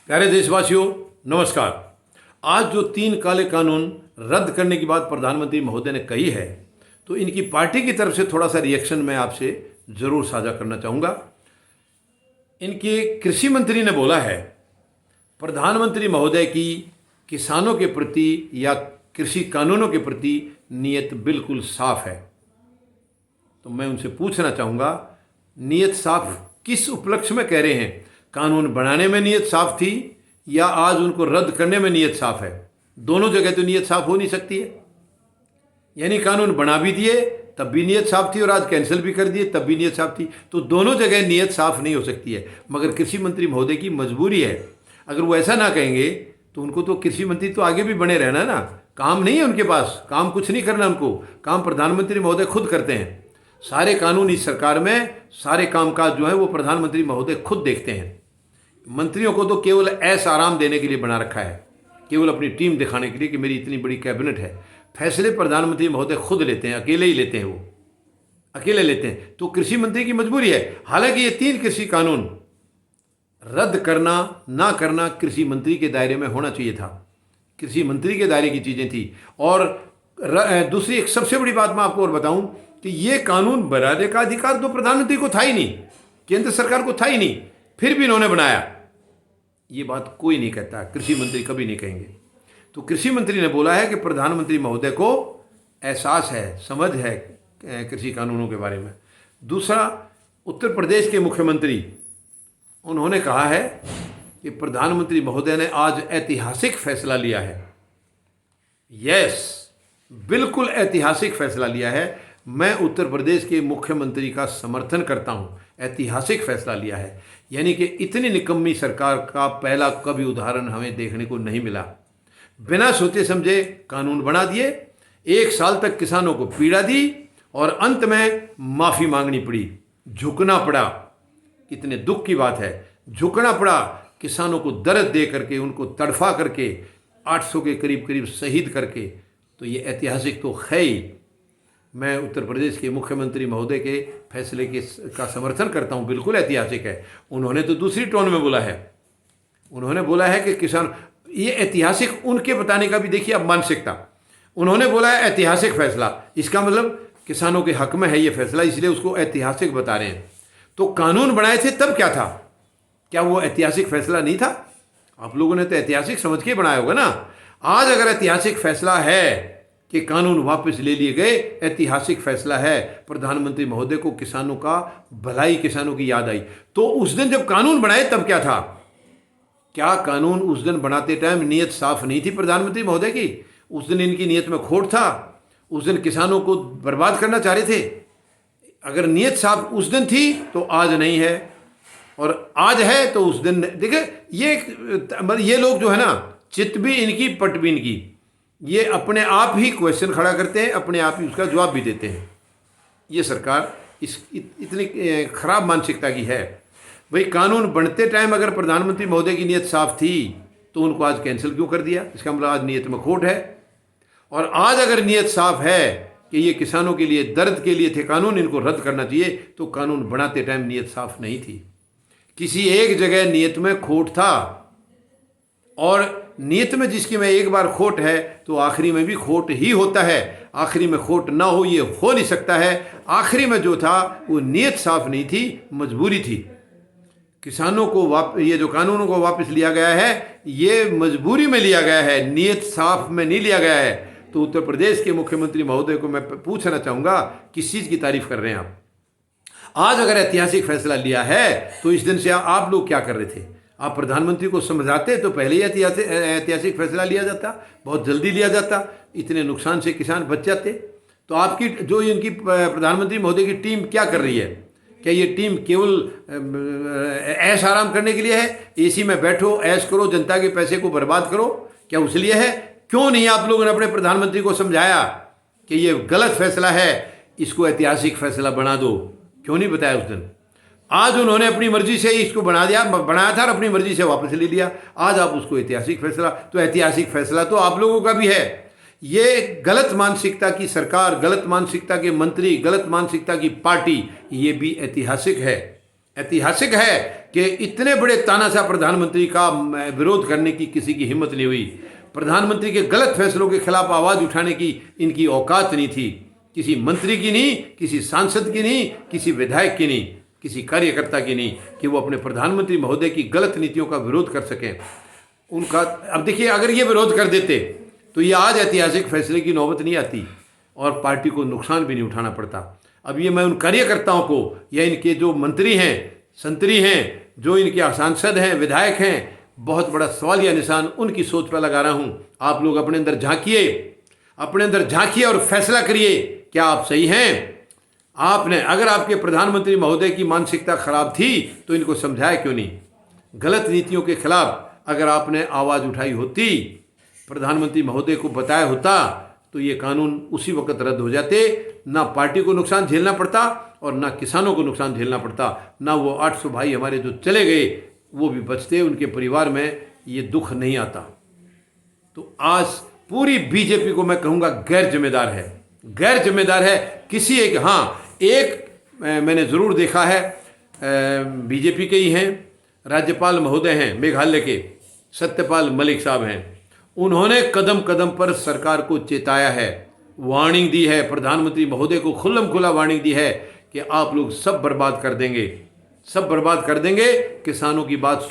प्यारे देशवासियों, नमस्कार। आज जो 3 काले कानून रद्द करने की बात प्रधानमंत्री महोदय ने कही है, तो इनकी पार्टी की तरफ से थोड़ा सा रिएक्शन मैं आपसे ज़रूर साझा करना चाहूँगा। इनके कृषि मंत्री ने बोला है, प्रधानमंत्री महोदय की किसानों के प्रति या कृषि कानूनों के प्रति नीयत बिल्कुल साफ है। तो मैं उनसे पूछना चाहूँगा, नीयत साफ किस उपलक्ष्य में कह रहे हैं? कानून बनाने में नीयत साफ थी या आज उनको रद्द करने में नीयत साफ है? दोनों जगह तो नीयत साफ हो नहीं सकती है। यानी कानून बना भी दिए तब भी नीयत साफ थी और आज कैंसिल भी कर दिए तब भी नीयत साफ थी। तो दोनों जगह नीयत साफ नहीं हो सकती है। मगर कृषि मंत्री महोदय की मजबूरी है। अगर वो ऐसा ना कहेंगे तो उनको तो कृषि मंत्री तो आगे भी बने रहना ना। काम नहीं है उनके पास, काम कुछ नहीं करना उनको। काम प्रधानमंत्री महोदय खुद करते हैं। सारे कानून इस सरकार में, सारे कामकाज जो है वो प्रधानमंत्री महोदय खुद देखते हैं। मंत्रियों को तो केवल ऐसा आराम देने के लिए बना रखा है, केवल अपनी टीम दिखाने के लिए कि मेरी इतनी बड़ी कैबिनेट है। फैसले प्रधानमंत्री महोदय खुद लेते हैं, अकेले ही लेते हैं, वो अकेले लेते हैं। तो कृषि मंत्री की मजबूरी है। हालांकि ये 3 कृषि कानून रद्द करना ना करना कृषि मंत्री के दायरे में होना चाहिए था, कृषि मंत्री के दायरे की चीज़ें थी। और दूसरी एक सबसे बड़ी बात मैं आपको और बताऊं कि ये कानून बनाने का अधिकार तो प्रधानमंत्री को था ही नहीं, केंद्र सरकार को था ही नहीं, फिर भी इन्होंने बनाया। ये बात कोई नहीं कहता, कृषि मंत्री कभी नहीं कहेंगे। तो कृषि मंत्री ने बोला है कि प्रधानमंत्री महोदय को एहसास है, समझ है कृषि कानूनों के बारे में। दूसरा, उत्तर प्रदेश के मुख्यमंत्री, उन्होंने कहा है कि प्रधानमंत्री महोदय ने आज ऐतिहासिक फैसला लिया है। यस, बिल्कुल ऐतिहासिक फैसला लिया है। मैं उत्तर प्रदेश के मुख्यमंत्री का समर्थन करता हूं। ऐतिहासिक फैसला लिया है, यानी कि इतनी निकम्मी सरकार का पहला कभी उदाहरण हमें देखने को नहीं मिला। बिना सोचे समझे कानून बना दिए, 1 साल तक किसानों को पीड़ा दी और अंत में माफ़ी मांगनी पड़ी, झुकना पड़ा। कितने दुख की बात है, झुकना पड़ा, किसानों को दर्द दे करके, उनको तड़फा करके, 800 के करीब शहीद करके। तो ये ऐतिहासिक तो है ही। मैं उत्तर प्रदेश के मुख्यमंत्री महोदय के फैसले का समर्थन करता हूँ, बिल्कुल ऐतिहासिक है। उन्होंने तो दूसरी टोन में बोला है, उन्होंने बोला है कि किसान, ये ऐतिहासिक उनके बताने का भी देखिए अब मानसिकता। उन्होंने बोला है ऐतिहासिक फैसला, इसका मतलब किसानों के हक में है ये फैसला, इसलिए उसको ऐतिहासिक बता रहे हैं। तो कानून बनाए थे तब क्या था? क्या वो ऐतिहासिक फैसला नहीं था? आप लोगों ने तो ऐतिहासिक समझ के बनाया होगा ना। आज अगर ऐतिहासिक फैसला है कि कानून वापस ले लिए गए, ऐतिहासिक फैसला है, प्रधानमंत्री महोदय को किसानों का भलाई, किसानों की याद आई। तो उस दिन जब कानून बनाए तब क्या था? क्या कानून उस दिन बनाते टाइम नीयत साफ नहीं थी प्रधानमंत्री महोदय की? उस दिन इनकी नीयत में खोट था, उस दिन किसानोमतलब को बर्बाद करना चाह रहे थे। अगर नीयत साफ उस दिन थी तो आज नहीं है, और आज है तो उस दिन। देखिए ये लोग जो है ना, चित भी इनकी पट भी इनकी, ये अपने आप ही क्वेश्चन खड़ा करते हैं, अपने आप ही उसका जवाब भी देते हैं। ये सरकार इतनी खराब मानसिकता की है। भाई, कानून बनते टाइम अगर प्रधानमंत्री महोदय की नीयत साफ थी तो उनको आज कैंसिल क्यों कर दिया? इसका मतलब आज नीयत में खोट है। और आज अगर नीयत साफ है कि ये किसानों के लिए, दर्द के लिए थे कानून, इनको रद्द करना चाहिए, तो कानून बनाते टाइम नीयत साफ नहीं थी। किसी एक जगह नीयत में खोट था, और नीयत में जिसकी में एक बार खोट है तो आखिरी में भी खोट ही होता है। आखिरी में खोट ना हो ये हो नहीं सकता है। आखिरी में जो था वो नीयत साफ नहीं थी, मजबूरी थी। किसानों को ये जो कानूनों को वापस लिया गया है, ये मजबूरी में लिया गया है, नीयत साफ में नहीं लिया गया है। तो उत्तर प्रदेश के मुख्यमंत्री महोदय को मैं पूछना चाहूँगा, किस चीज़ की तारीफ कर रहे हैं आप? आज अगर ऐतिहासिक फैसला लिया है तो इस दिन से आप लोग क्या कर रहे थे? आप प्रधानमंत्री को समझाते तो पहले ही ऐतिहासिक फैसला लिया जाता, बहुत जल्दी लिया जाता, इतने नुकसान से किसान बच जाते। तो आपकी जो इनकी प्रधानमंत्री महोदय की टीम क्या कर रही है? क्या ये टीम केवल ऐश आराम करने के लिए है? एसी में बैठो, ऐश करो, जनता के पैसे को बर्बाद करो, क्या उस लिए है? क्यों नहीं आप लोगों ने अपने प्रधानमंत्री को समझाया कि ये गलत फैसला है, इसको ऐतिहासिक फैसला बना दो? क्यों नहीं बताया उस दिन? आज उन्होंने अपनी मर्जी से इसको बनाया था और अपनी मर्जी से वापस ले लिया। आज आप उसको ऐतिहासिक फैसला, तो ऐतिहासिक फैसला तो आप लोगों का भी है। ये गलत मानसिकता की सरकार, गलत मानसिकता के मंत्री, गलत मानसिकता की पार्टी, ये भी ऐतिहासिक है। ऐतिहासिक है कि इतने बड़े तानाशाह प्रधानमंत्री का विरोध करने की किसी की हिम्मत नहीं हुई। प्रधानमंत्री के गलत फैसलों के खिलाफ आवाज़ उठाने की इनकी औकात नहीं थी, किसी मंत्री की नहीं, किसी सांसद की नहीं, किसी विधायक की नहीं, किसी कार्यकर्ता की नहीं, कि वो अपने प्रधानमंत्री महोदय की गलत नीतियों का विरोध कर सकें। उनका अब देखिए, अगर ये विरोध कर देते तो ये आज ऐतिहासिक फैसले की नौबत नहीं आती और पार्टी को नुकसान भी नहीं उठाना पड़ता। अब ये मैं उन कार्यकर्ताओं को या इनके जो मंत्री हैं, संतरी हैं, जो इनके सांसद हैं, विधायक हैं, बहुत बड़ा सवालिया निशान उनकी सोच पर लगा रहा हूं। आप लोग अपने अंदर झांकिए और फैसला करिए, क्या आप सही हैं? आपने, अगर आपके प्रधानमंत्री महोदय की मानसिकता खराब थी तो इनको समझाया क्यों नहीं? गलत नीतियों के खिलाफ अगर आपने आवाज़ उठाई होती, प्रधानमंत्री महोदय को बताया होता, तो ये कानून उसी वक्त रद्द हो जाते। ना पार्टी को नुकसान झेलना पड़ता और ना किसानों को नुकसान झेलना पड़ता, ना वो 800 भाई हमारे जो चले गए वो भी बचते, उनके परिवार में ये दुख नहीं आता। तो आज पूरी बीजेपी को मैं कहूँगा गैर जिम्मेदार है किसी एक। हाँ, एक मैंने ज़रूर देखा है, बीजेपी के ही हैं, राज्यपाल महोदय हैं मेघालय के, सत्यपाल मलिक साहब हैं। उन्होंने कदम कदम पर सरकार को चेताया है, वार्निंग दी है, प्रधानमंत्री महोदय को खुल्लम खुला वार्निंग दी है कि आप लोग सब बर्बाद कर देंगे, किसानों की बात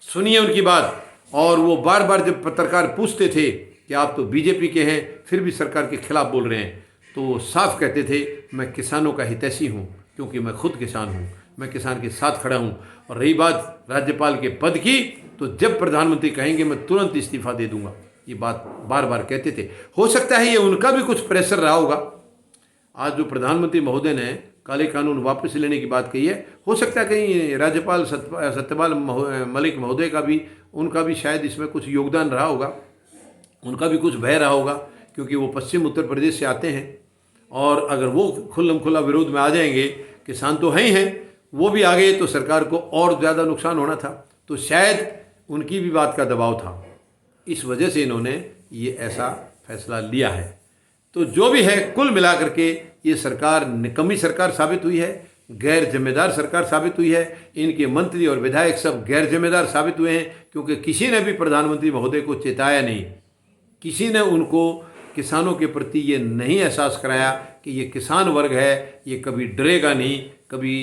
सुनिए उनकी बात। और वो बार बार जब पत्रकार पूछते थे कि आप तो बीजेपी के हैं फिर भी सरकार के खिलाफ बोल रहे हैं, तो वो साफ कहते थे मैं किसानों का हितैषी हूँ, क्योंकि मैं खुद किसान हूँ, मैं किसान के साथ खड़ा हूँ। और रही बात राज्यपाल के पद की, तो जब प्रधानमंत्री कहेंगे मैं तुरंत इस्तीफा दे दूंगा, ये बात बार बार कहते थे। हो सकता है ये उनका भी कुछ प्रेशर रहा होगा। आज जो प्रधानमंत्री महोदय ने काले कानून वापस लेने की बात कही है, हो सकता है कहीं राज्यपाल सत्यपाल मलिक महोदय का भी, उनका भी शायद इसमें कुछ योगदान रहा होगा, उनका भी कुछ भय रहा होगा, क्योंकि वो पश्चिम उत्तर प्रदेश से आते हैं। और अगर वो खुल्लम खुल्ला विरोध में आ जाएंगे, किसान तो हैं ही हैं, वो भी आ गए तो सरकार को और ज़्यादा नुकसान होना था। तो शायद उनकी भी बात का दबाव था, इस वजह से इन्होंने ये ऐसा फैसला लिया है। तो जो भी है, कुल मिलाकर के ये सरकार निकम्मी सरकार साबित हुई है, गैर जिम्मेदार सरकार साबित हुई है। इनके मंत्री और विधायक सब गैर जिम्मेदार साबित हुए हैं, क्योंकि किसी ने भी प्रधानमंत्री महोदय को चेताया नहीं, किसी ने उनको किसानों के प्रति ये नहीं एहसास कराया कि ये किसान वर्ग है, ये कभी डरेगा नहीं, कभी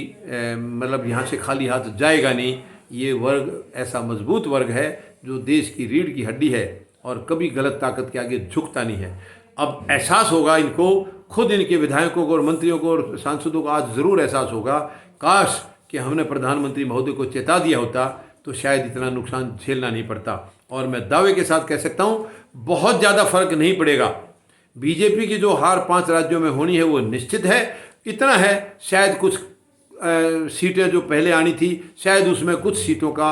मतलब यहाँ से खाली हाथ जाएगा नहीं। ये वर्ग ऐसा मजबूत वर्ग है जो देश की रीढ़ की हड्डी है और कभी गलत ताकत के आगे झुकता नहीं है। अब एहसास होगा इनको, खुद इनके विधायकों को और मंत्रियों को और सांसदों को आज ज़रूर एहसास होगा, काश कि हमने प्रधानमंत्री महोदय को चेता दिया होता तो शायद इतना नुकसान झेलना नहीं पड़ता। और मैं दावे के साथ कह सकता हूँ बहुत ज़्यादा फर्क नहीं पड़ेगा। बीजेपी की जो हार 5 राज्यों में होनी है वो निश्चित है। इतना है, शायद कुछ सीटें जो पहले आनी थी, शायद उसमें कुछ सीटों का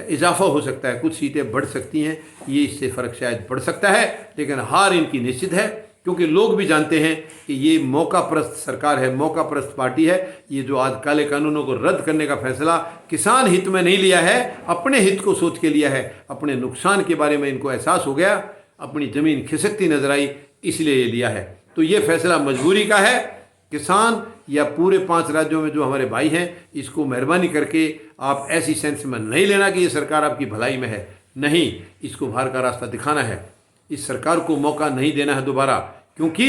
इजाफा हो सकता है, कुछ सीटें बढ़ सकती हैं, ये इससे फ़र्क शायद पड़ सकता है, लेकिन हार इनकी निश्चित है। क्योंकि लोग भी जानते हैं कि ये मौकाप्रस्त सरकार है, मौकाप्रस्त पार्टी है। ये जो आज काले कानूनों को रद्द करने का फैसला किसान हित में नहीं लिया है, अपने हित को सोच के लिया है, अपने नुकसान के बारे में इनको एहसास हो गया, अपनी ज़मीन खिसकती नजर आई, इसलिए ये लिया है। तो ये फैसला मजबूरी का है। किसान या पूरे 5 राज्यों में जो हमारे भाई हैं, इसको मेहरबानी करके आप ऐसी सेंस में नहीं लेना कि ये सरकार आपकी भलाई में है, नहीं, इसको बाहर का रास्ता दिखाना है। इस सरकार को मौका नहीं देना है दोबारा, क्योंकि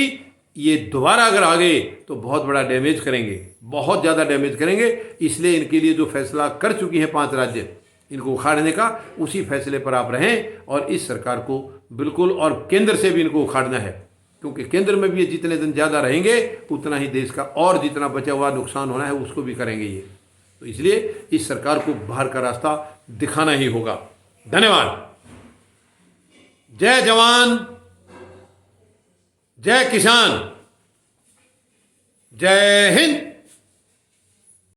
ये दोबारा अगर आ गए तो बहुत बड़ा डैमेज करेंगे, बहुत ज़्यादा डैमेज करेंगे। इसलिए इनके लिए जो फैसला कर चुकी हैं 5 राज्य, इनको उखाड़ने का, उसी फैसले पर आप रहें और इस सरकार को बिल्कुल, और केंद्र से भी इनको उखाड़ना है, क्योंकि केंद्र में भी ये जितने दिन ज़्यादा रहेंगे उतना ही देश का और जितना बचा हुआ नुकसान होना है उसको भी करेंगे ये। तो इसलिए इस सरकार को बाहर का रास्ता दिखाना ही होगा। धन्यवाद। जय जवान, जय किसान, जय हिंद।